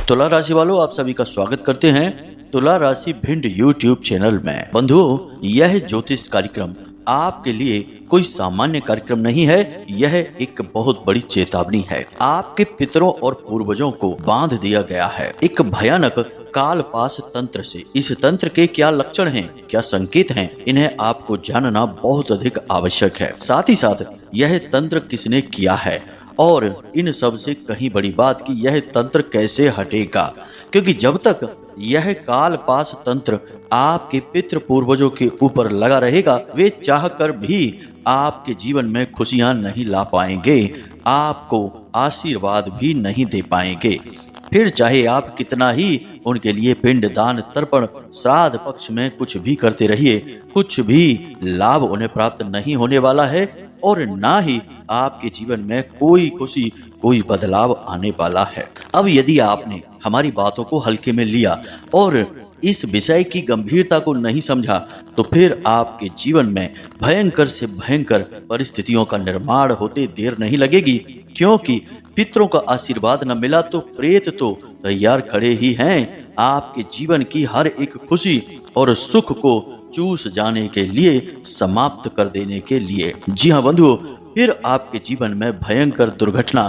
तुला राशि वालों, आप सभी का स्वागत करते हैं तुला राशि भिंड यूट्यूब चैनल में। बंधुओं, यह ज्योतिष कार्यक्रम आपके लिए कोई सामान्य कार्यक्रम नहीं है। यह एक बहुत बड़ी चेतावनी है। आपके पितरों और पूर्वजों को बांध दिया गया है एक भयानक कालपाश तंत्र से। इस तंत्र के क्या लक्षण हैं, क्या संकेत हैं, इन्हें आपको जानना बहुत अधिक आवश्यक है। साथ ही साथ यह तंत्र किसने किया है और इन सब से कहीं बड़ी बात कि यह तंत्र कैसे हटेगा, क्योंकि जब तक यह कालपाश तंत्र आपके पितृ पूर्वजों के ऊपर लगा रहेगा, वे चाहकर भी आपके जीवन में खुशियां नहीं ला पाएंगे, आपको आशीर्वाद भी नहीं दे पाएंगे। फिर चाहे आप कितना ही उनके लिए पिंड दान तर्पण श्राद्ध पक्ष में कुछ भी करते रहिए, कुछ भी लाभ उन्हें प्राप्त नहीं होने वाला है और ना ही आपके जीवन में कोई खुशी, कोई बदलाव आने वाला है। अब यदि आपने हमारी बातों को हल्के में लिया और इस विषय की गंभीरता को नहीं समझा, तो फिर आपके जीवन में भयंकर से भयंकर परिस्थितियों का निर्माण होते देर नहीं लगेगी। क्योंकि पितरों का आशीर्वाद न मिला तो प्रेत तो तैयार खड़े ही हैं आपके जीवन की हर एक खुशी और सुख को चूस जाने के लिए, समाप्त कर देने के लिए। जी हाँ बंधुओं, फिर आपके जीवन में भयंकर दुर्घटना,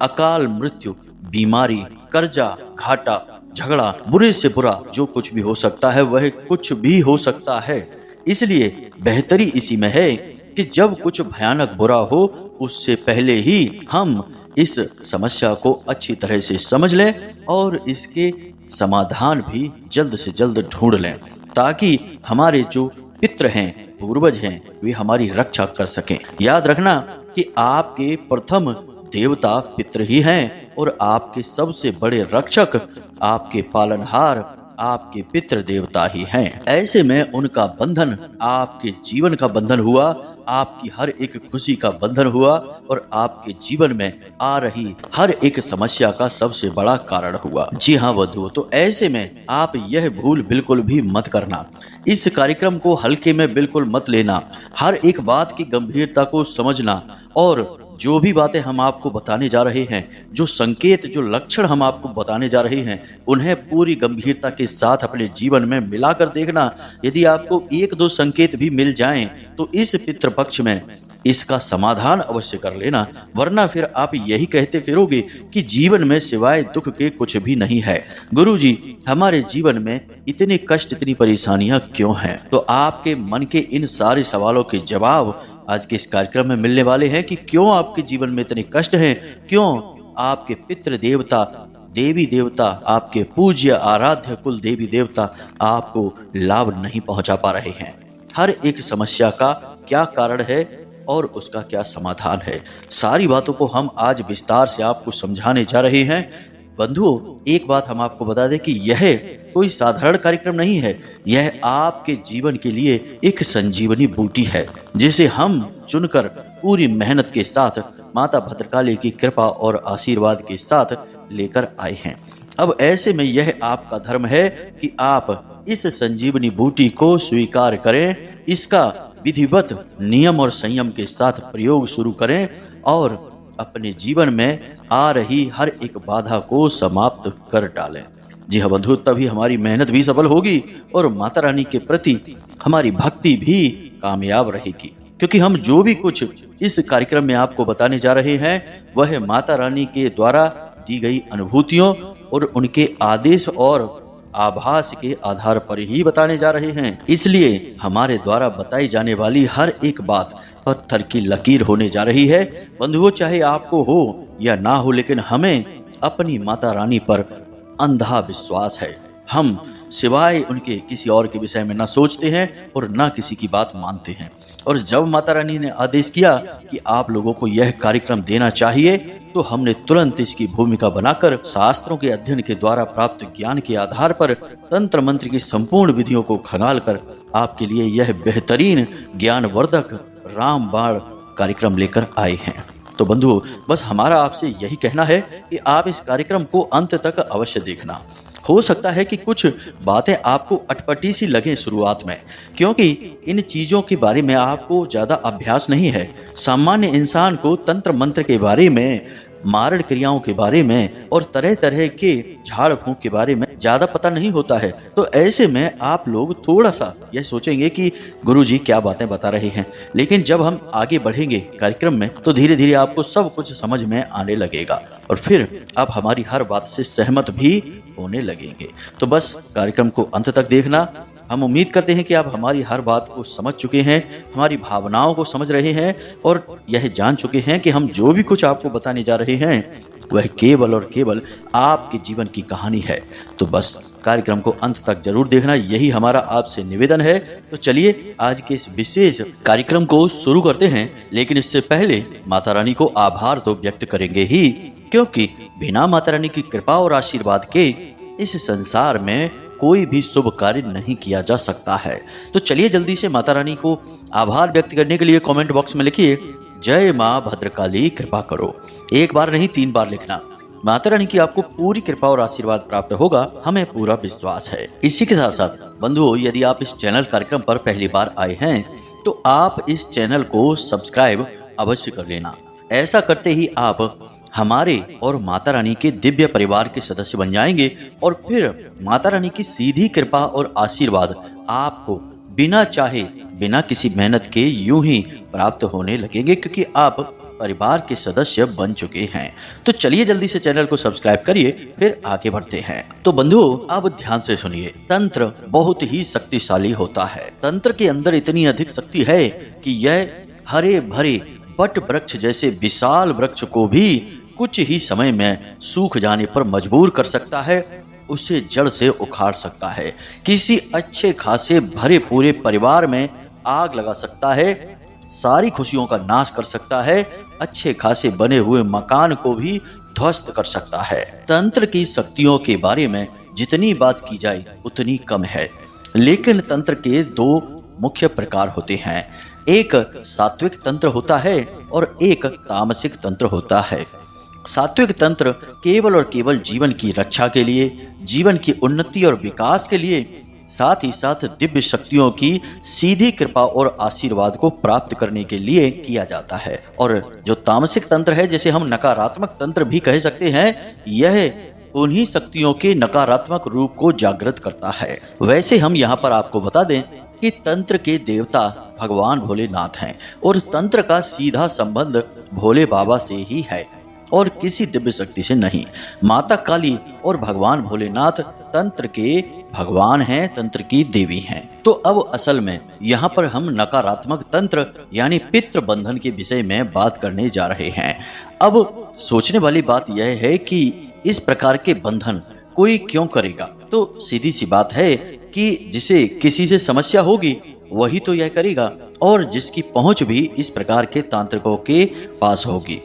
अकाल मृत्यु, बीमारी, कर्जा, घाटा, झगड़ा, बुरे से बुरा जो कुछ भी हो सकता है वह कुछ भी हो सकता है। इसलिए बेहतरी इसी में है कि जब कुछ भयानक बुरा हो उससे पहले ही हम इस समस्या को अच्छी तरह से समझ लें और इसके समाधान भी जल्द से जल्द ढूंढ लें, ताकि हमारे जो पितृ हैं, पूर्वज हैं, वे हमारी रक्षा कर सकें। याद रखना कि आपके प्रथम देवता पितृ ही हैं और आपके सबसे बड़े रक्षक, आपके पालनहार, आपके पितृ देवता ही हैं। ऐसे में उनका बंधन आपके जीवन का बंधन हुआ, आपकी हर एक खुशी का बंधन हुआ और आपके जीवन में आ रही हर एक समस्या का सबसे बड़ा कारण हुआ। जी हाँ बंधुओं, तो ऐसे में आप यह भूल बिल्कुल भी मत करना। इस कार्यक्रम को हल्के में बिल्कुल मत लेना। हर एक बात की गंभीरता को समझना और जो भी बातें हम आपको बताने जा रहे हैं, जो संकेत, जो लक्षण हम आपको बताने जा रहे हैं, उन्हें पूरी गंभीरता के साथ अपने जीवन में मिलाकर देखना। यदि आपको एक दो संकेत भी मिल जाएं, तो इस पितृपक्ष में इसका समाधान अवश्य कर लेना, वरना फिर आप यही कहते फिरोगे कि जीवन में सिवाय दुख के कुछ भी नहीं है। गुरुजी, हमारे जीवन में इतने कष्ट, इतनी परेशानियां क्यों हैं? तो आपके मन के इन सारे सवालों के जवाब आज के इस कार्यक्रम में मिलने वाले हैं कि क्यों आपके जीवन में इतने कष्ट हैं, क्यों आपके पितृ देवता, देवी देवता, आपके पूज्य आराध्य कुल देवी देवता आपको लाभ नहीं पहुंचा पा रहे हैं। हर एक समस्या का क्या कारण है और उसका क्या समाधान है, सारी बातों को हम आज विस्तार से आपको समझाने जा रहे हैं। बंधुओं, एक बात हम आपको बता दें कि यह कोई साधारण कार्यक्रम नहीं है। यह आपके जीवन के लिए एक संजीवनी बूटी है, जिसे हम चुनकर पूरी मेहनत के साथ माता भद्रकाली की कृपा और आशीर्वाद के साथ लेकर आए हैं। अब ऐसे में यह आपका धर्म है कि आप इस संजीवनी बूटी को स्वीकार करें, इसका विधिवत नियम और संयम के साथ प्रयोग शुरू करें और अपने जीवन में आ रही हर एक बाधा को समाप्त कर डालें। जी हाँ बंधु, तभी हमारी मेहनत भी सफल होगी और माता रानी के प्रति हमारी भक्ति भी कामयाब रहेगी। क्योंकि हम जो भी कुछ इस कार्यक्रम में आपको बताने जा रहे हैं वह माता रानी के द्वारा दी गई अनुभूतियों और उनके आदेश और आभास के आधार पर ही बताने जा रहे हैं। इसलिए हमारे द्वारा बताई जाने वाली हर एक बात पत्थर की लकीर होने जा रही है। बंधुओं, चाहे आपको हो या ना हो, लेकिन हमें अपनी माता रानी पर अंधा विश्वास है। हम सिवाय उनके किसी और के विषय में ना सोचते हैं और ना किसी की बात मानते हैं। और जब माता रानी ने आदेश किया कि आप लोगों को यह कार्यक्रम देना चाहिए, तो हमने तुरंत इसकी भूमिका बनाकर शास्त्रों के अध्ययन के द्वारा प्राप्त ज्ञान के आधार पर तंत्र मंत्र की संपूर्ण विधियों को खंगाल कर आपके लिए यह बेहतरीन ज्ञानवर्धक रामबाण कार्यक्रम लेकर आए हैं। तो बंधुओं, बस हमारा आपसे यही कहना है कि आप इस कार्यक्रम को अंत तक अवश्य देखना। हो सकता है कि कुछ बातें आपको अटपटी सी लगें शुरुआत में, क्योंकि इन चीज़ों के बारे में आपको ज़्यादा अभ्यास नहीं है। सामान्य इंसान को तंत्र मंत्र के बारे में मारण क्रियाओं के बारे में और तरह तरह के झाड़ फूंक के बारे में ज्यादा पता नहीं होता है। तो ऐसे में आप लोग थोड़ा सा यह सोचेंगे कि गुरुजी क्या बातें बता रहे हैं, लेकिन जब हम आगे बढ़ेंगे कार्यक्रम में तो धीरे धीरे आपको सब कुछ समझ में आने लगेगा और फिर आप हमारी हर बात से सहमत भी होने लगेंगे। तो बस कार्यक्रम को अंत तक देखना। हम उम्मीद करते हैं कि आप हमारी हर बात को समझ चुके हैं, हमारी भावनाओं को समझ रहे हैं और यह जान चुके हैं कि हम जो भी कुछ आपको बताने जा रहे हैं वह केवल और केवल आपके जीवन की कहानी है। तो बस कार्यक्रम को अंत तक जरूर देखना, यही हमारा आपसे निवेदन है। तो चलिए आज के इस विशेष कार्यक्रम को शुरू करते हैं, लेकिन इससे पहले माता रानी को आभार तो व्यक्त करेंगे ही, क्योंकि बिना माता रानी की कृपा और आशीर्वाद के इस संसार में कोई भी शुभ कार्य नहीं किया जा सकता है। तो चलिए जल्दी से माता रानी को आभार व्यक्त करने के लिए कमेंट बॉक्स में लिखिए, जय माँ भद्रकाली कृपा करो। एक बार नहीं 3 बार लिखना। माता रानी की आपको पूरी कृपा और आशीर्वाद प्राप्त होगा, हमें पूरा विश्वास है। इसी के साथ साथ बंधुओं, यदि आप इस चैनल कार्यक्रम पर पहली बार आए हैं तो आप इस चैनल को सब्सक्राइब अवश्य कर लेना। ऐसा करते ही आप हमारे और माता रानी के दिव्य परिवार के सदस्य बन जाएंगे और फिर माता रानी की सीधी कृपा और आशीर्वाद आपको बिना चाहे, बिना किसी मेहनत के यूं ही प्राप्त होने लगेंगे, क्योंकि आप परिवार के सदस्य बन चुके हैं। तो चलिए जल्दी से चैनल को सब्सक्राइब करिए, फिर आगे बढ़ते हैं। तो बंधुओं, अब ध्यान से सुनिए। तंत्र बहुत ही शक्तिशाली होता है। तंत्र के अंदर इतनी अधिक शक्ति है कि यह हरे भरे बट वृक्ष जैसे विशाल वृक्ष को भी कुछ ही समय में सूख जाने पर मजबूर कर सकता है, उसे जड़ से उखाड़ सकता है। किसी अच्छे खासे भरे पूरे परिवार में आग लगा सकता है, सारी खुशियों का नाश कर सकता है, अच्छे खासे बने हुए मकान को भी ध्वस्त कर सकता है। तंत्र की शक्तियों के बारे में जितनी बात की जाए उतनी कम है, लेकिन तंत्र के 2 मुख्य प्रकार होते हैं। एक सात्विक तंत्र होता है और एक तामसिक तंत्र होता है। सात्विक तंत्र केवल और केवल जीवन की रक्षा के लिए, जीवन की उन्नति और विकास के लिए, साथ ही साथ दिव्य शक्तियों की सीधी कृपा और आशीर्वाद को प्राप्त करने के लिए किया जाता है। और जो तामसिक तंत्र है, जिसे हम नकारात्मक तंत्र भी कह सकते हैं, यह उन्हीं शक्तियों के नकारात्मक रूप को जागृत करता है। वैसे हम यहाँ पर आपको बता दें कि तंत्र के देवता भगवान भोलेनाथ हैं और तंत्र का सीधा संबंध भोले बाबा से ही है और किसी दिव्य शक्ति से नहीं। माता काली और भगवान भोलेनाथ तंत्र के भगवान हैं, तंत्र की देवी हैं। तो अब असल में यहाँ पर हम नकारात्मक तंत्र यानी पितृ बंधन के विषय में बात करने जा रहे हैं। अब सोचने वाली बात यह है कि इस प्रकार के बंधन कोई क्यों करेगा? तो सीधी सी बात है कि जिसे किसी से समस्या होगी वही तो यह करेगा, और जिसकी पहुंच भी इस प्रकार के तांत्रिकों के पास होगी।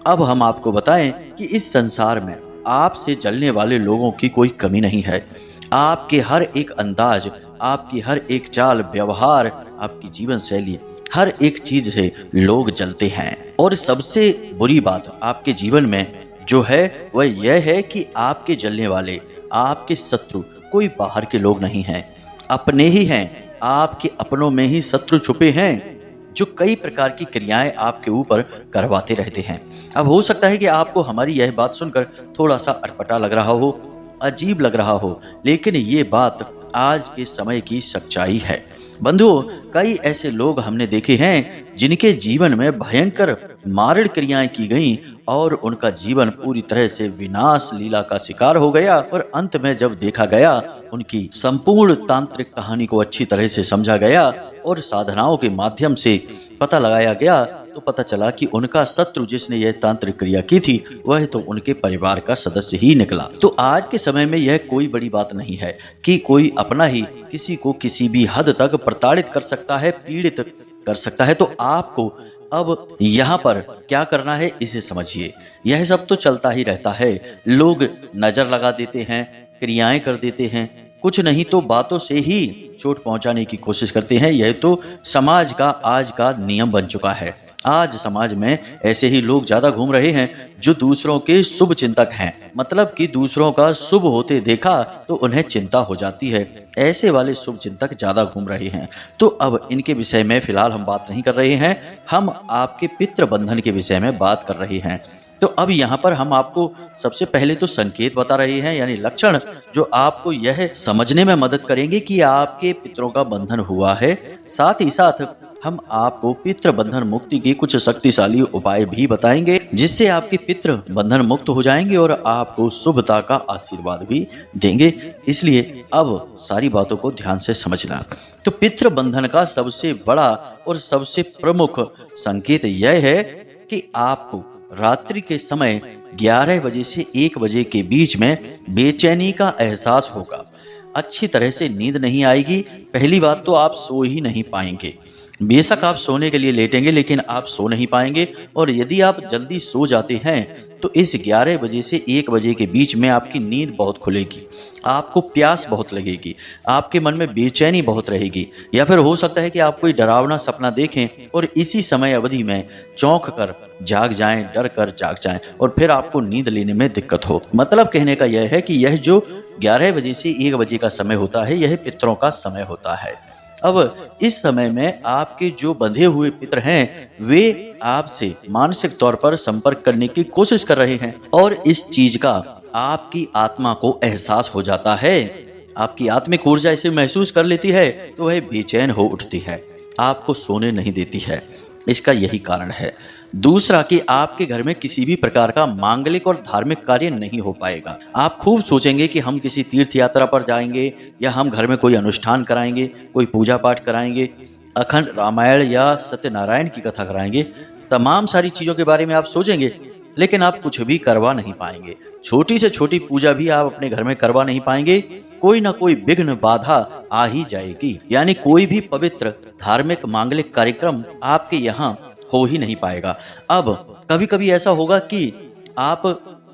अब हम आपको बताएं कि इस संसार में आपसे जलने वाले लोगों की कोई कमी नहीं है। आपके हर एक अंदाज, आपकी हर एक चाल व्यवहार, आपकी जीवन शैली, हर एक चीज से लोग जलते हैं। और सबसे बुरी बात आपके जीवन में जो है वह यह है कि आपके जलने वाले, आपके शत्रु कोई बाहर के लोग नहीं हैं, अपने ही हैं। आपके अपनों में ही शत्रु छुपे हैं जो कई प्रकार की क्रियाएं आपके ऊपर करवाते रहते हैं। अब हो सकता है कि आपको हमारी यह बात सुनकर थोड़ा सा अटपटा लग रहा हो, अजीब लग रहा हो, लेकिन ये बात आज के समय की सच्चाई है। बंधुओं, कई ऐसे लोग हमने देखे हैं जिनके जीवन में भयंकर मारण क्रियाएं की गईं और उनका जीवन पूरी तरह से विनाश लीला का शिकार हो गया। और अंत में जब देखा गया, उनकी संपूर्ण तांत्रिक कहानी को अच्छी तरह से समझा गया और साधनाओं के माध्यम से पता लगाया गया, तो पता चला कि उनका शत्रु जिसने यह तांत्रिक क्रिया की थी वह तो उनके परिवार का सदस्य ही निकला। तो आज के समय में यह कोई बड़ी बात नहीं है कि कोई अपना ही किसी को किसी भी हद तक प्रताड़ित कर सकता है, पीड़ित कर सकता है। तो आपको अब यहाँ पर क्या करना है इसे समझिए। यह सब तो चलता ही रहता है। लोग नजर लगा देते हैं, क्रियाएं कर देते हैं, कुछ नहीं तो बातों से ही चोट पहुंचाने की कोशिश करते हैं। यह तो समाज का आज का नियम बन चुका है। आज समाज में ऐसे ही लोग ज्यादा घूम रहे हैं जो दूसरों के शुभ चिंतक हैं, मतलब कि दूसरों का शुभ होते देखा तो उन्हें चिंता हो जाती है। ऐसे वाले शुभ चिंतक ज्यादा घूम रहे हैं। तो अब इनके विषय में फिलहाल हम बात नहीं कर रहे हैं, हम आपके पितृ बंधन के विषय में बात कर रहे हैं। तो अब यहाँ पर हम आपको सबसे पहले तो संकेत बता रहे हैं, यानी लक्षण, जो आपको यह समझने में मदद करेंगे कि आपके पितरों का बंधन हुआ है। साथ ही साथ हम आपको पितृ बंधन मुक्ति के कुछ शक्तिशाली उपाय भी बताएंगे, जिससे आपके पितृ बंधन मुक्त हो जाएंगे और आपको शुभता का आशीर्वाद भी देंगे। इसलिए अब सारी बातों को ध्यान से समझना। तो पितृ बंधन का सबसे बड़ा और सबसे प्रमुख संकेत यह है कि आपको रात्रि के समय 11 बजे से 1 बजे के बीच में बेचैनी का एहसास होगा। अच्छी तरह से नींद नहीं आएगी। पहली बात तो आप सो ही नहीं पाएंगे। बेशक आप सोने के लिए लेटेंगे, लेकिन आप सो नहीं पाएंगे। और यदि आप जल्दी सो जाते हैं तो इस 11 बजे से 1 बजे के बीच में आपकी नींद बहुत खुलेगी, आपको प्यास बहुत लगेगी, आपके मन में बेचैनी बहुत रहेगी, या फिर हो सकता है कि आप कोई डरावना सपना देखें और इसी समय अवधि में चौंक कर जाग जाएं, डर कर जाग जाएं और फिर आपको नींद लेने में दिक्कत हो। मतलब कहने का यह है कि यह जो 11 बजे से 1 बजे का समय होता है, यह पितरों का समय होता है। अब इस समय में आपके जो बंधे हुए पितर हैं, वे आपसे मानसिक तौर पर संपर्क करने की कोशिश कर रहे हैं और इस चीज का आपकी आत्मा को एहसास हो जाता है। आपकी आत्मिक ऊर्जा इसे महसूस कर लेती है तो वह बेचैन हो उठती है, आपको सोने नहीं देती है। इसका यही कारण है। दूसरा कि आपके घर में किसी भी प्रकार का मांगलिक और धार्मिक कार्य नहीं हो पाएगा। आप खूब सोचेंगे कि हम किसी तीर्थ यात्रा पर जाएंगे या हम घर में कोई अनुष्ठान कराएंगे, कोई पूजा पाठ कराएंगे, अखंड रामायण या सत्यनारायण की कथा कराएंगे। तमाम सारी चीज़ों के बारे में आप सोचेंगे, लेकिन आप कुछ भी करवा नहीं पाएंगे। छोटी से छोटी पूजा भी आप अपने घर में करवा नहीं पाएंगे। कोई ना कोई विघ्न बाधा आ ही जाएगी, यानी कोई भी पवित्र धार्मिक मांगलिक कार्यक्रम आपके यहाँ हो ही नहीं पाएगा। अब कभी कभी ऐसा होगा कि आप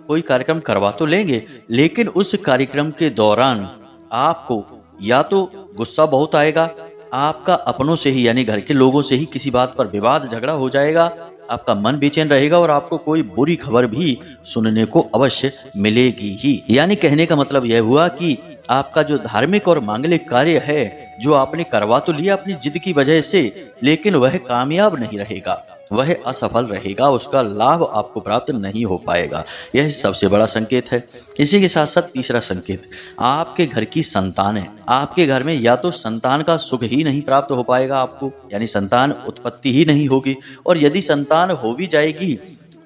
कोई कार्यक्रम करवा तो लेंगे, लेकिन उस कार्यक्रम के दौरान आपको या तो गुस्सा बहुत आएगा, आपका अपनों से ही यानी घर के लोगों से ही किसी बात पर विवाद झगड़ा हो जाएगा, आपका मन बेचैन रहेगा और आपको कोई बुरी खबर भी सुनने को अवश्य मिलेगी ही। यानी कहने का मतलब यह हुआ कि आपका जो धार्मिक और मांगलिक कार्य है, जो आपने करवा तो लिया अपनी जिद की वजह से, लेकिन वह कामयाब नहीं रहेगा, वह असफल रहेगा, उसका लाभ आपको प्राप्त नहीं हो पाएगा। यह सबसे बड़ा संकेत है। इसी के साथ साथ तीसरा संकेत, आपके घर की संतान है। आपके घर में या तो संतान का सुख ही नहीं प्राप्त हो पाएगा आपको, यानी संतान उत्पत्ति ही नहीं होगी, और यदि संतान हो भी जाएगी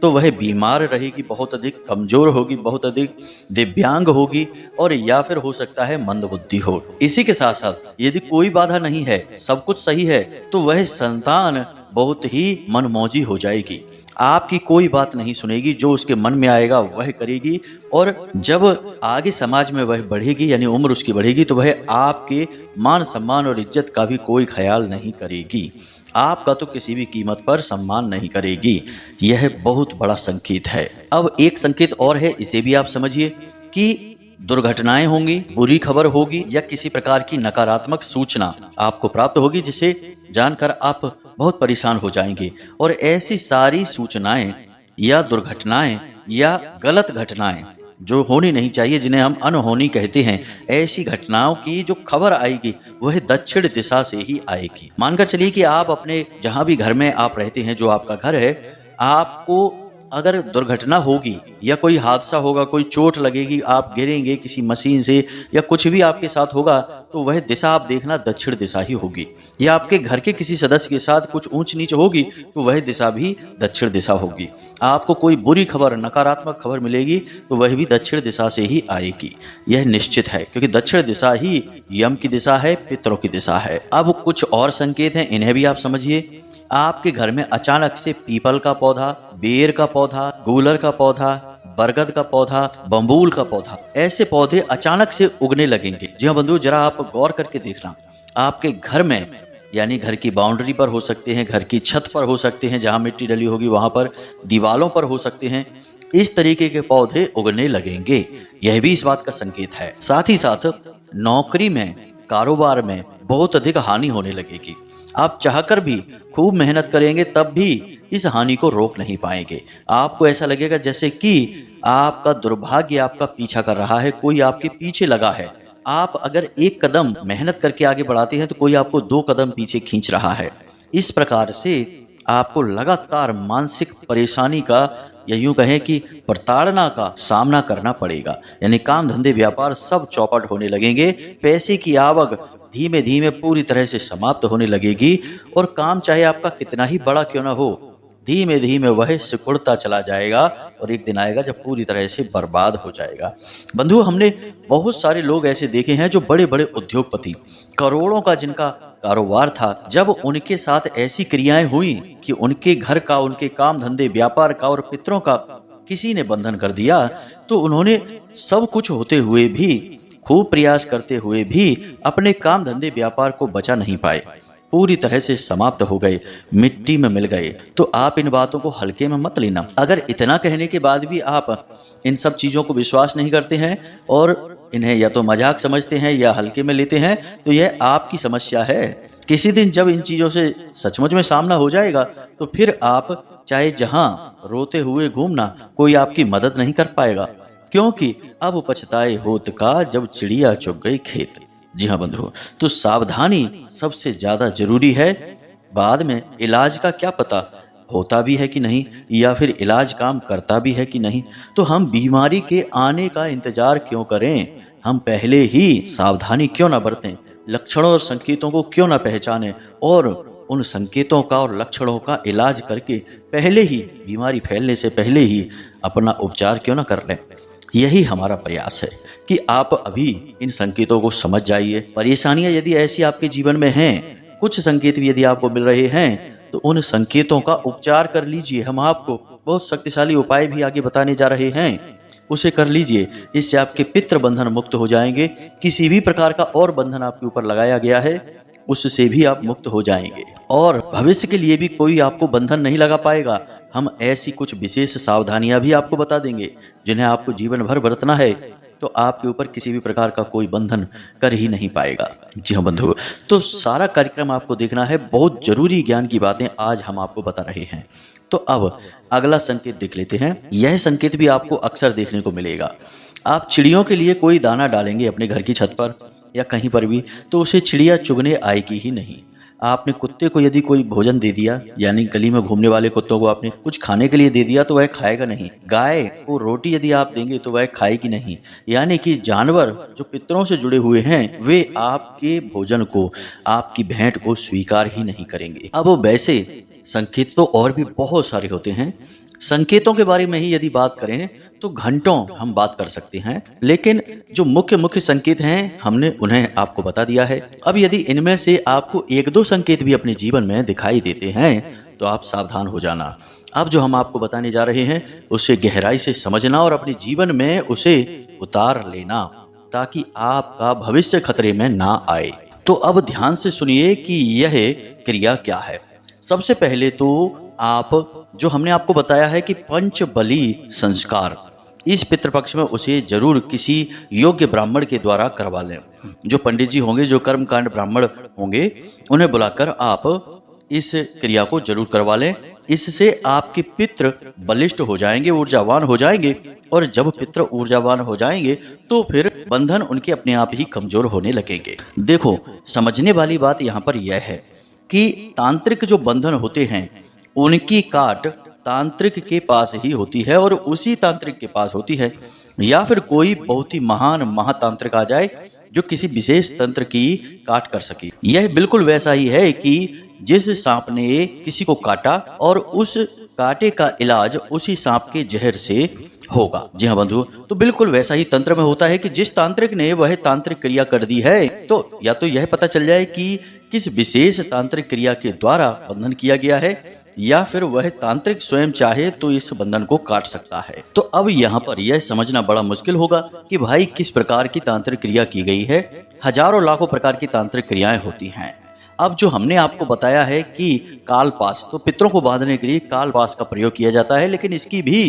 तो वह बीमार रहेगी, बहुत अधिक कमजोर होगी, बहुत अधिक दिव्यांग होगी, और या फिर हो सकता है मंदबुद्धि हो। इसी के साथ साथ यदि कोई बाधा नहीं है, सब कुछ सही है, तो वह संतान बहुत ही मनमौजी हो जाएगी, आपकी कोई बात नहीं सुनेगी, जो उसके मन में आएगा वह करेगी। और जब आगे समाज में वह बढ़ेगी, यानी उम्र उसकी बढ़ेगी, तो वह आपके मान सम्मान और इज्जत का भी कोई ख्याल नहीं करेगी, आपका तो किसी भी कीमत पर सम्मान नहीं करेगी। यह बहुत बड़ा संकेत है। अब एक संकेत और है, इसे भी आप समझिए कि दुर्घटनाएं होंगी, बुरी खबर होगी या किसी प्रकार की नकारात्मक सूचना आपको प्राप्त होगी, जिसे जानकर आप बहुत परेशान हो जाएंगे। और ऐसी सारी सूचनाएं या दुर्घटनाएं या गलत घटनाएं जो होनी नहीं चाहिए, जिन्हें हम अनहोनी कहते हैं, ऐसी घटनाओं की जो खबर आएगी वह दक्षिण दिशा से ही आएगी। मानकर चलिए कि आप अपने जहां भी घर में आप रहते हैं, जो आपका घर है, आपको अगर दुर्घटना होगी या कोई हादसा होगा, कोई चोट लगेगी, आप गिरेंगे किसी मशीन से या कुछ भी आपके साथ होगा, तो वह दिशा आप देखना दक्षिण दिशा ही होगी। या आपके घर के किसी सदस्य के साथ कुछ ऊंच नीच होगी तो वह दिशा भी दक्षिण दिशा होगी। आपको कोई बुरी खबर, नकारात्मक खबर मिलेगी तो वह भी दक्षिण दिशा से ही आएगी। यह निश्चित है, क्योंकि दक्षिण दिशा ही यम की दिशा है, पितरों की दिशा है। अब कुछ और संकेत हैं, इन्हें भी आप समझिए। आपके घर में अचानक से पीपल का पौधा, बेर का पौधा, गूलर का पौधा, बरगद का पौधा, बम्बूल का पौधा, ऐसे पौधे अचानक से उगने लगेंगे। जी हाँ बंधु, जरा आप गौर करके देखना, आपके घर में, यानी घर की बाउंड्री पर हो सकते हैं, घर की छत पर हो सकते हैं, जहां मिट्टी डली होगी वहां पर, दीवालों पर हो सकते हैं, इस तरीके के पौधे उगने लगेंगे। यह भी इस बात का संकेत है। साथ ही साथ नौकरी में, कारोबार में बहुत अधिक हानि होने लगेगी। आप चाहकर भी खूब मेहनत करेंगे तब भी इस हानि को रोक नहीं पाएंगे। आपको ऐसा लगेगा जैसे कि आपका दुर्भाग्य आपका पीछा कर रहा है, कोई आपके पीछे लगा है। आप अगर एक कदम मेहनत करके आगे बढ़ाते हैं तो कोई आपको 2 कदम पीछे खींच रहा है। इस प्रकार से आपको लगातार मानसिक परेशानी का या यूं कहें कि प्रताड़ना का सामना करना पड़ेगा। यानी काम धंधे व्यापार सब चौपट होने लगेंगे, पैसे की आवक धीमे धीमे पूरी तरह से समाप्त होने लगेगी और काम चाहे आपका कितना ही बड़ा क्यों ना हो, धीमे धीमे वह सिकुड़ता चला जाएगा और एक दिन आएगा जब पूरी तरह से बर्बाद हो जाएगा। बंधु, हमने बहुत सारे लोग ऐसे देखे हैं जो बड़े बड़े उद्योगपति, करोड़ों का जिनका कारोबार था, जब उनके साथ ऐसी क्रियाएं हुई कि उनके घर का, उनके काम धंधे व्यापार का और पितरों का किसी ने बंधन कर दिया, तो उन्होंने सब कुछ होते हुए भी, खूब प्रयास करते हुए भी अपने काम धंधे व्यापार को बचा नहीं पाए, पूरी तरह से समाप्त हो गए, मिट्टी में मिल गए। तो आप इन बातों को हल्के में मत लेना। अगर इतना कहने के बाद भी आप इन सब चीज़ों को विश्वास नहीं करते हैं और इन्हें या तो मजाक समझते हैं या हल्के में लेते हैं, तो यह आपकी समस्या है। किसी दिन जब इन चीज़ों से सचमुच में सामना हो जाएगा तो फिर आप चाहे जहां रोते हुए घूमना, कोई आपकी मदद नहीं कर पाएगा, क्योंकि अब पछताए होत का जब चिड़िया चुग गई खेत। जी हाँ बंधु, तो सावधानी सबसे ज्यादा जरूरी है। बाद में इलाज का क्या पता होता भी है कि नहीं, या फिर इलाज काम करता भी है कि नहीं। तो हम बीमारी के आने का इंतजार क्यों करें, हम पहले ही सावधानी क्यों ना बरतें, लक्षणों और संकेतों को क्यों ना पहचानें और उन संकेतों का और लक्षणों का इलाज करके पहले ही, बीमारी फैलने से पहले ही अपना उपचार क्यों ना कर लें। यही हमारा प्रयास है कि आप अभी इन संकेतों को समझ जाइए। परेशानियां यदि ऐसी आपके जीवन में हैं, कुछ संकेत भी यदि आपको मिल रहे हैं, तो उन संकेतों का उपचार कर लीजिए। हम आपको बहुत शक्तिशाली उपाय भी आगे बताने जा रहे हैं, उसे कर लीजिए। इससे आपके पितृ बंधन मुक्त हो जाएंगे। किसी भी प्रकार का और बंधन आपके ऊपर लगाया गया है, उससे भी आप मुक्त हो जाएंगे और भविष्य के लिए भी कोई आपको बंधन नहीं लगा पाएगा। हम ऐसी कुछ विशेष सावधानियां भी आपको बता देंगे जिन्हें आपको जीवन भर बरतना है, तो आपके ऊपर किसी भी प्रकार का कोई बंधन कर ही नहीं पाएगा। जी हाँ बंधु, तो सारा कार्यक्रम आपको देखना है। बहुत जरूरी ज्ञान की बातें आज हम आपको बता रहे हैं। तो अब अगला संकेत देख लेते हैं। यह संकेत भी आपको अक्सर देखने को मिलेगा। आप चिड़ियों के लिए कोई दाना डालेंगे अपने घर की छत पर या कहीं पर भी, तो उसे चिड़िया चुगने आएगी ही नहीं। आपने कुत्ते को यदि कोई भोजन दे दिया, यानी गली में घूमने वाले कुत्तों को आपने कुछ खाने के लिए दे दिया, तो वह खाएगा नहीं। गाय को रोटी यदि आप देंगे तो वह खाएगी नहीं। यानी कि जानवर जो पितरों से जुड़े हुए हैं, वे आपके भोजन को, आपकी भेंट को स्वीकार ही नहीं करेंगे। अब वैसे संकेत तो और भी बहुत सारे होते हैं। संकेतों के बारे में ही यदि बात करें तो घंटों हम बात कर सकते हैं, लेकिन जो मुख्य मुख्य संकेत हैं हमने उन्हें आपको बता दिया है। अब यदि इनमें से आपको एक दो संकेत भी अपने जीवन में दिखाई देते हैं तो आप सावधान हो जाना। अब जो हम आपको बताने जा रहे हैं उसे गहराई से समझना और अपने जीवन में उसे उतार लेना, ताकि आपका भविष्य खतरे में ना आए। तो अब ध्यान से सुनिए कि यह क्रिया क्या है। सबसे पहले तो आप, जो हमने आपको बताया है कि पंच बलि संस्कार, इस पितृपक्ष में उसे जरूर किसी योग्य ब्राह्मण के द्वारा करवा लें। जो पंडित जी होंगे, जो कर्मकांड ब्राह्मण होंगे, उन्हें बुलाकर आप इस क्रिया को जरूर करवा लें। इससे आपके पितृ बलिष्ठ हो जाएंगे, ऊर्जावान हो जाएंगे, और जब पितृ ऊर्जावान हो जाएंगे तो फिर बंधन उनके अपने आप ही कमजोर होने लगेंगे। देखो, समझने वाली बात यहाँ पर यह है कि तांत्रिक जो बंधन होते हैं उनकी काट तांत्रिक के पास ही होती है और उसी तांत्रिक के पास होती है, या फिर कोई बहुत ही महान महातांत्रिक आ जाए जो किसी विशेष तंत्र की काट कर सके। यह बिल्कुल वैसा ही है कि जिस सांप ने किसी को काटा और उस काटे का इलाज उसी सांप के जहर से होगा। जी हाँ बंधु, तो बिल्कुल वैसा ही तंत्र में होता है कि जिस तांत्रिक ने वह तांत्रिक क्रिया कर दी है, तो या तो यह पता चल जाए कि किस विशेष तांत्रिक क्रिया के द्वारा बंधन किया गया है, या फिर वह तांत्रिक स्वयं चाहे तो इस बंधन को काट सकता है। तो अब यहाँ पर यह समझना बड़ा मुश्किल होगा कि भाई किस प्रकार की तांत्रिक क्रिया की गई है। हजारों लाखों प्रकार की तांत्रिक क्रियाएं होती हैं। अब जो हमने आपको बताया है कि कालपास, तो पितरों को बांधने के लिए कालपास का प्रयोग किया जाता है, लेकिन इसकी भी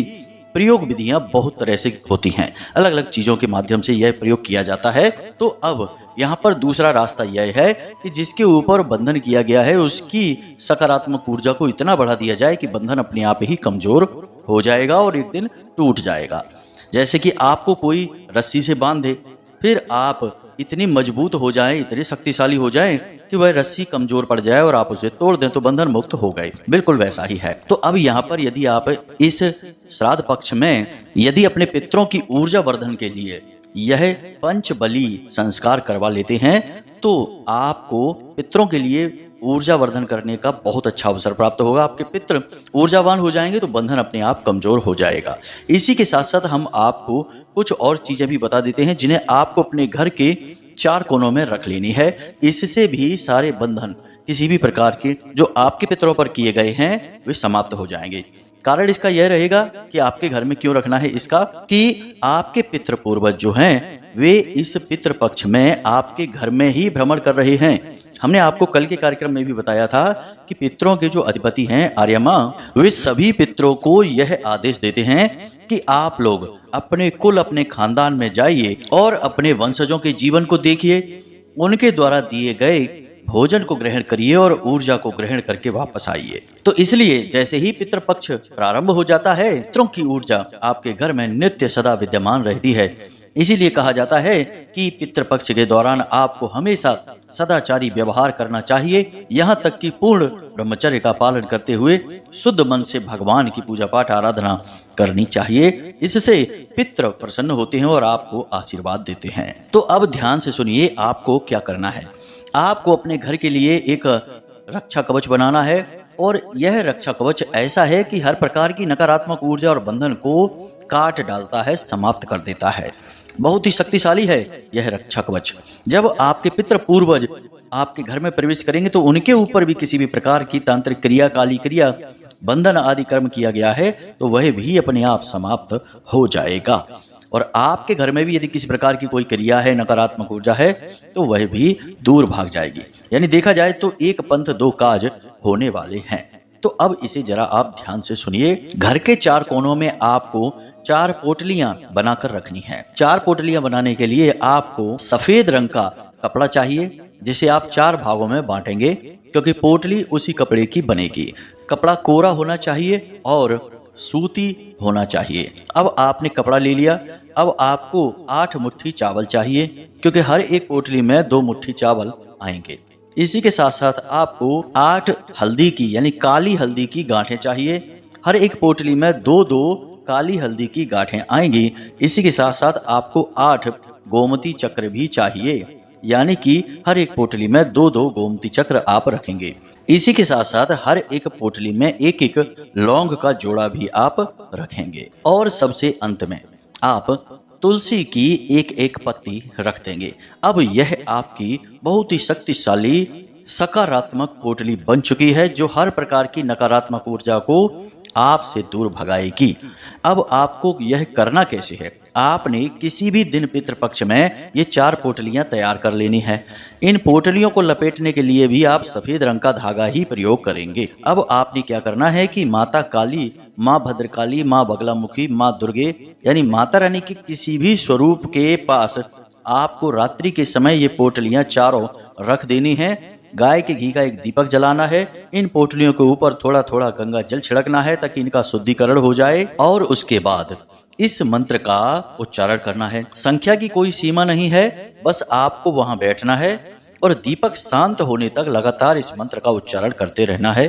प्रयोग विधियां बहुत तरह से होती हैं। अलग अलग चीजों के माध्यम से यह प्रयोग किया जाता है। तो अब यहाँ पर दूसरा रास्ता यह है कि जिसके ऊपर बंधन किया गया है उसकी सकारात्मक ऊर्जा को इतना बढ़ा दिया जाए कि बंधन अपने आप ही कमजोर हो जाएगा और एक दिन टूट जाएगा। जैसे कि आपको कोई रस्सी से बांधे, फिर आप इतनी मजबूत हो जाए, इतनी शक्तिशाली हो जाए कि वह रस्सी कमजोर पड़ जाए और आप उसे तोड़ दें तो बंधन मुक्त हो गए। बिल्कुल वैसा ही है। तो अब यहाँ पर यदि आप इस श्राद्ध पक्ष में यदि अपने पितरों की ऊर्जा वर्धन के लिए यह पंच बलि संस्कार करवा लेते हैं तो आपको पितरों के लिए ऊर्जा वर्धन करने का बहुत अच्छा अवसर प्राप्त होगा। आपके पितृ ऊर्जावान हो जाएंगे तो बंधन अपने आप कमजोर हो जाएगा। इसी के साथ साथ हम आपको कुछ और चीजें भी बता देते हैं जिन्हें आपको अपने घर के 4 कोनों में रख लेनी है। इससे भी सारे बंधन किसी भी प्रकार के जो आपके पितरों पर किए गए हैं वे समाप्त हो जाएंगे। कारण इसका यह रहेगा कि आपके घर में क्यों रखना है इसका, कि आपके पितृ पूर्वज जो हैं वे इस पितृ पक्ष में आपके घर में ही भ्रमण कर रहे हैं। हमने आपको कल के कार्यक्रम में भी बताया था कि पितरों के जो अधिपति हैं आर्यमा, वे सभी पितरों को यह आदेश देते हैं कि आप लोग अपने कुल अपने खानदान में जाइए और अपने वंशजों के जीवन को देखिए, उनके द्वारा दिए गए भोजन को ग्रहण करिए और ऊर्जा को ग्रहण करके वापस आइए। तो इसलिए जैसे ही पितृपक्ष प्रारंभ हो जाता है, पितरों की ऊर्जा आपके घर में नित्य सदा विद्यमान रहती है। इसीलिए कहा जाता है कि पितृपक्ष के दौरान आपको हमेशा सदाचारी व्यवहार करना चाहिए, यहाँ तक कि पूर्ण ब्रह्मचर्य का पालन करते हुए शुद्ध मन से भगवान की पूजा पाठ आराधना करनी चाहिए। इससे पितृ प्रसन्न होते हैं और आपको आशीर्वाद देते हैं। तो अब ध्यान से सुनिए आपको क्या करना है। आपको अपने घर के लिए एक रक्षा कवच बनाना है और यह रक्षा कवच ऐसा है कि हर प्रकार की नकारात्मक ऊर्जा और बंधन को काट डालता है, समाप्त कर देता है। बहुत ही शक्तिशाली है यह रक्षा कवच। जब आपके पितृ पूर्वज आपके घर में प्रवेश करेंगे तो उनके ऊपर भी किसी भी प्रकार की तांत्रिक क्रिया, काली क्रिया, बंधन आदि कर्म किया गया है तो वह भी अपने आप समाप्त हो जाएगा। और आपके घर में भी यदि किसी प्रकार की कोई क्रिया है, नकारात्मक ऊर्जा है तो वह भी दूर भाग जाएगी। यानी देखा जाए तो एक पंथ 2 काज होने वाले हैं। तो अब इसे जरा आप ध्यान से सुनिए। घर के 4 कोनों में आपको 4 पोटलियां बनाकर रखनी है। 4 पोटलियां बनाने के लिए आपको सफेद रंग का कपड़ा चाहिए जिसे आप 4 भागों में बांटेंगे, क्योंकि पोटली उसी कपड़े की बनेगी। कपड़ा कोरा होना चाहिए और सूती होना चाहिए। अब आपने कपड़ा ले लिया। अब आपको 8 मुट्ठी चावल चाहिए, क्योंकि हर एक पोटली में 2 मुट्ठी चावल आएंगे। इसी के साथ साथ आपको 8 हल्दी की यानी काली हल्दी की गांठें चाहिए। हर एक पोटली में 2-2 काली हल्दी की गांठें आएंगी। इसी के साथ साथ आपको 8 गोमती चक्र भी चाहिए, यानी कि हर एक पोटली में 2-2 गोमती चक्र आप रखेंगे। इसी के साथ साथ हर एक पोटली में 1-1 लौंग का जोड़ा भी आप रखेंगे। और सबसे अंत में आप तुलसी की 1-1 पत्ती रख देंगे। अब यह आपकी बहुत ही शक्तिशाली सकारात्मक पोटली बन चुकी है जो हर प्रकार की नकारात्मक ऊर्जा को आपसे दूर भगाएगी। अब आपको यह करना कैसे है, आपने किसी भी दिन पितृपक्ष में ये 4 पोटलियां तैयार कर लेनी है। इन पोटलियों को लपेटने के लिए भी आप सफेद रंग का धागा ही प्रयोग करेंगे। अब आपने क्या करना है कि माता काली, माँ भद्रकाली, माँ बगलामुखी, माँ दुर्गे यानी माता रानी के किसी भी स्वरूप के पास आपको रात्रि के समय ये पोटलियां चारों रख देनी है। गाय के घी का एक दीपक जलाना है। इन पोटलियों के ऊपर थोड़ा थोड़ा गंगा जल छिड़कना है ताकि इनका शुद्धिकरण हो जाए। और उसके बाद इस मंत्र का उच्चारण करना है। संख्या की कोई सीमा नहीं है, बस आपको वहां बैठना है और दीपक शांत होने तक लगातार इस मंत्र का उच्चारण करते रहना है।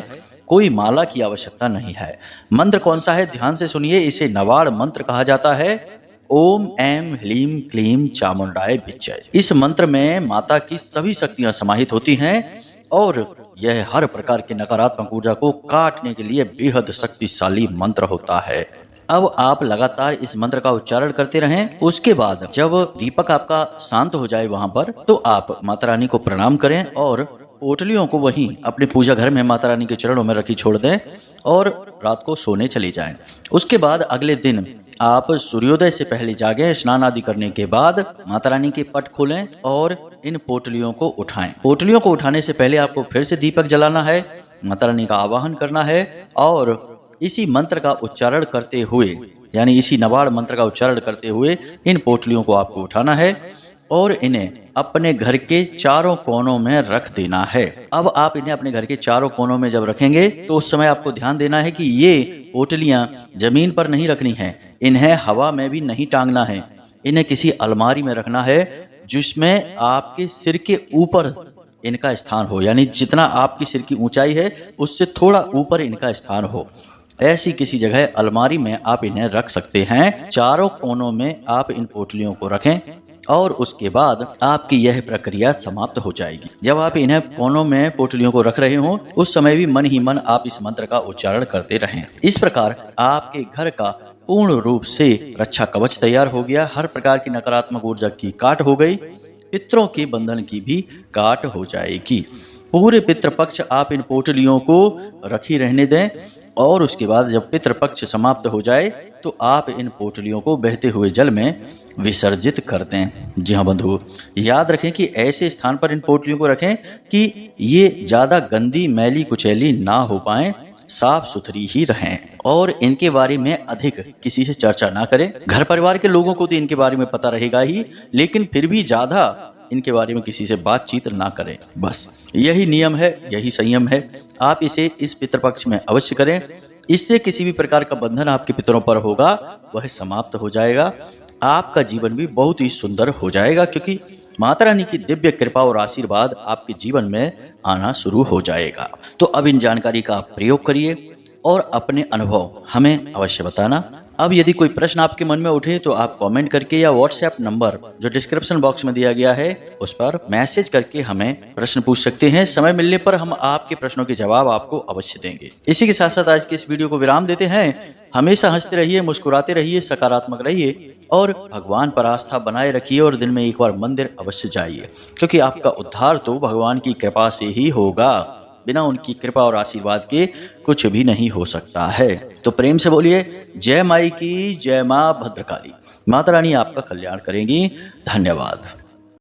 कोई माला की आवश्यकता नहीं है। मंत्र कौन सा है, ध्यान से सुनिए। इसे नवाड़ मंत्र कहा जाता है। ओम ऐं ह्लीं क्लीं चामुंडाय विच्चय। इस मंत्र में माता की सभी शक्तियां समाहित होती हैं और यह हर प्रकार की नकारात्मक ऊर्जा को काटने के लिए बेहद शक्तिशाली मंत्र होता है। अब आप लगातार इस मंत्र का उच्चारण करते रहें। उसके बाद जब दीपक आपका शांत हो जाए वहां पर, तो आप माता रानी को प्रणाम करें और पोटलियों को वहीं अपने पूजा घर में माता रानी के चरणों में रखी छोड़ दें और रात को सोने चले जाएं। उसके बाद अगले दिन आप सूर्योदय से पहले जागे, स्नान आदि करने के बाद माता रानी के पट खोलें और इन पोटलियों को उठाएं। पोटलियों को उठाने से पहले आपको फिर से दीपक जलाना है, माता रानी का आवाहन करना है और इसी मंत्र का उच्चारण करते हुए, यानी इसी नवाड़ मंत्र का उच्चारण करते हुए इन पोटलियों को आपको उठाना है और इन्हें अपने घर के चारों कोनों में रख देना है। अब आप इन्हें अपने घर के चारों कोनों में जब रखेंगे तो उस समय आपको ध्यान देना है कि ये पोटलियां जमीन पर नहीं रखनी है, इन्हें हवा में भी नहीं टांगना है, इन्हें किसी अलमारी में रखना है जिसमें आपके सिर के ऊपर इनका स्थान हो, यानी जितना आपकी सिर की ऊंचाई है उससे थोड़ा ऊपर इनका स्थान हो। ऐसी किसी जगह अलमारी में आप इन्हें रख सकते हैं। चारों कोनों में आप इन पोटलियों को रखें और उसके बाद आपकी यह प्रक्रिया समाप्त हो जाएगी। जब आप इन्हें कोनों में पोटलियों को रख रहे हो उस समय भी मन ही मन आप इस मंत्र का उच्चारण करते रहें। इस प्रकार आपके घर का पूर्ण रूप से रक्षा कवच तैयार हो गया। हर प्रकार की नकारात्मक ऊर्जा की काट हो गई, पितरों के बंधन की भी काट हो जाएगी। पूरे पितृपक्ष आप इन पोटलियों को रखी रहने दें और उसके बाद जब पितृपक्ष समाप्त हो जाए तो आप इन पोटलियों को बहते हुए जल में विसर्जित कर दें। जी हाँ बंधु, याद रखें कि ऐसे स्थान पर इन पोटलियों को रखें कि ये ज़्यादा गंदी मैली कुचैली ना हो पाएं, साफ सुथरी ही रहें और इनके बारे में अधिक किसी से चर्चा ना करें। घर परिवार के लोगों को तो इनके बारे में पता रहेगा ही, लेकिन फिर भी ज़्यादा इनके बारे में किसी से बातचीत ना करें। बस यही नियम है, यही संयम है। आप इसे इस पितृपक्ष में अवश्य करें। इससे किसी भी प्रकार का बंधन आपके पितरों पर होगा वह समाप्त हो जाएगा। आपका जीवन भी बहुत ही सुंदर हो जाएगा, क्योंकि माता रानी की दिव्य कृपा और आशीर्वाद आपके जीवन में आना शुरू हो जाएगा। तो अब इन जानकारी का आप प्रयोग करिए और अपने अनुभव हमें अवश्य बताना। अब यदि कोई प्रश्न आपके मन में उठे तो आप कमेंट करके या व्हाट्सएप नंबर जो डिस्क्रिप्शन बॉक्स में दिया गया है उस पर मैसेज करके हमें प्रश्न पूछ सकते हैं। समय मिलने पर हम आपके प्रश्नों के जवाब आपको अवश्य देंगे। इसी के साथ साथ आज के इस वीडियो को विराम देते हैं। हमेशा हंसते रहिए, मुस्कुराते रहिए, सकारात्मक रहिए और भगवान पर आस्था बनाए रखिए और दिन में एक बार मंदिर अवश्य जाइए, क्योंकि आपका उद्धार तो भगवान की कृपा से ही होगा। बिना उनकी कृपा और आशीर्वाद के कुछ भी नहीं हो सकता है। तो प्रेम से बोलिए जय माई की, जय माँ भद्रकाली। माता रानी आपका कल्याण करेंगी। धन्यवाद।